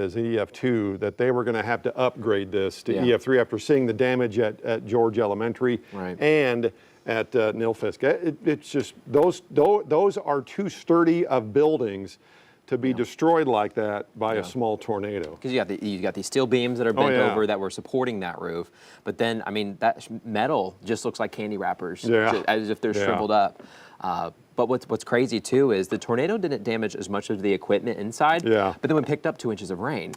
as EF2 that they were going to have to upgrade this to Yeah. EF3 after seeing the damage at George Elementary and at Nilfisk. It's just those are too sturdy of buildings to be destroyed like that by a small tornado. Because you got these steel beams that are bent over that were supporting that roof, but then I mean that metal just looks like candy wrappers, as if they're shriveled up. But what's crazy too is the tornado didn't damage as much of the equipment inside, but then we picked up 2 inches of rain.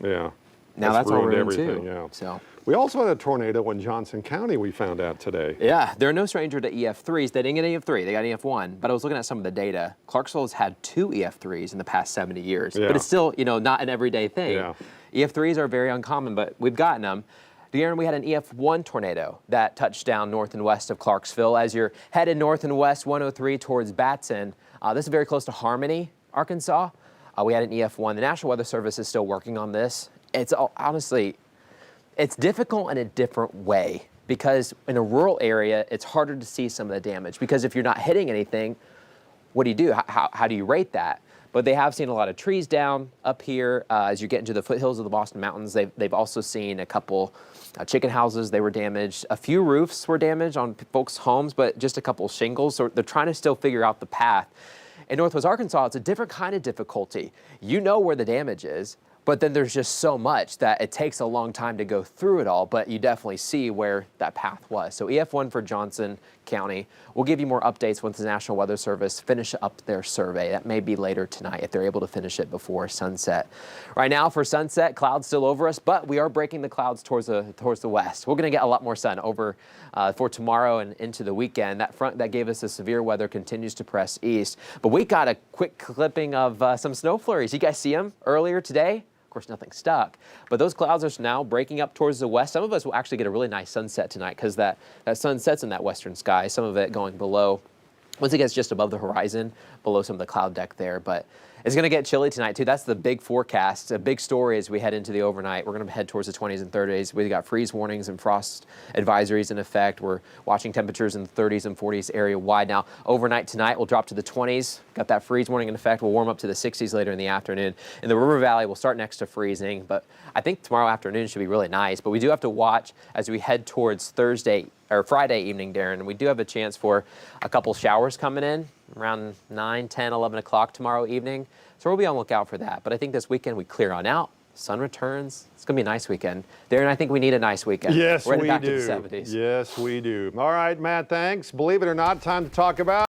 Now that's all we're in too. So. We also had a tornado in Johnson County, we found out today. Yeah, they're no stranger to EF3s. They didn't get EF3, they got EF1. But I was looking at some of the data. Clarksville has had 2 EF3s in the past 70 years. But it's still, not an everyday thing. EF3s are very uncommon, but we've gotten them. Darren, we had an EF1 tornado that touched down north and west of Clarksville. As you're headed north and west 103 towards Batson, this is very close to Harmony, Arkansas. We had an EF1. The National Weather Service is still working on this. It's honestly, it's difficult in a different way because in a rural area, it's harder to see some of the damage because if you're not hitting anything, what do? How do you rate that? But they have seen a lot of trees down up here as you get into the foothills of the Boston Mountains. They've also seen a couple chicken houses. They were damaged. A few roofs were damaged on folks' homes, but just a couple shingles. So they're trying to still figure out the path. In Northwest Arkansas, it's a different kind of difficulty. You know where the damage is, but then there's just so much that it takes a long time to go through it all, but you definitely see where that path was. So EF1 for Johnson County. We'll give you more updates once the National Weather Service finish up their survey. That may be later tonight if they're able to finish it before sunset. Right now for sunset, clouds still over us, but we are breaking the clouds towards the west. We're going to get a lot more sun over for tomorrow and into the weekend. That front that gave us the severe weather continues to press east, but we got a quick clipping of some snow flurries. You guys see them earlier today? Of course, nothing stuck, but those clouds are now breaking up towards the west. Some of us will actually get a really nice sunset tonight because that sun sets in that western sky, some of it going below. Once it gets just above the horizon, below some of the cloud deck there, but it's going to get chilly tonight too. That's the big forecast, a big story as we head into the overnight. We're going to head towards the 20s and 30s. We've got freeze warnings and frost advisories in effect. We're watching temperatures in the 30s and 40s area wide. Now, overnight tonight, we'll drop to the 20s. Got that freeze warning in effect. We'll warm up to the 60s later in the afternoon. In the River Valley, we'll start next to freezing, but I think tomorrow afternoon should be really nice. But we do have to watch as we head towards Friday evening, Darren, and we do have a chance for a couple showers coming in around 9, 10, 11 o'clock tomorrow evening. So we'll be on the lookout for that. But I think this weekend we clear on out. Sun returns. It's going to be a nice weekend. Darren, I think we need a nice weekend. Yes, We're we back do. to the 70s. Yes, we do. All right, Matt, thanks. Believe it or not, time to talk about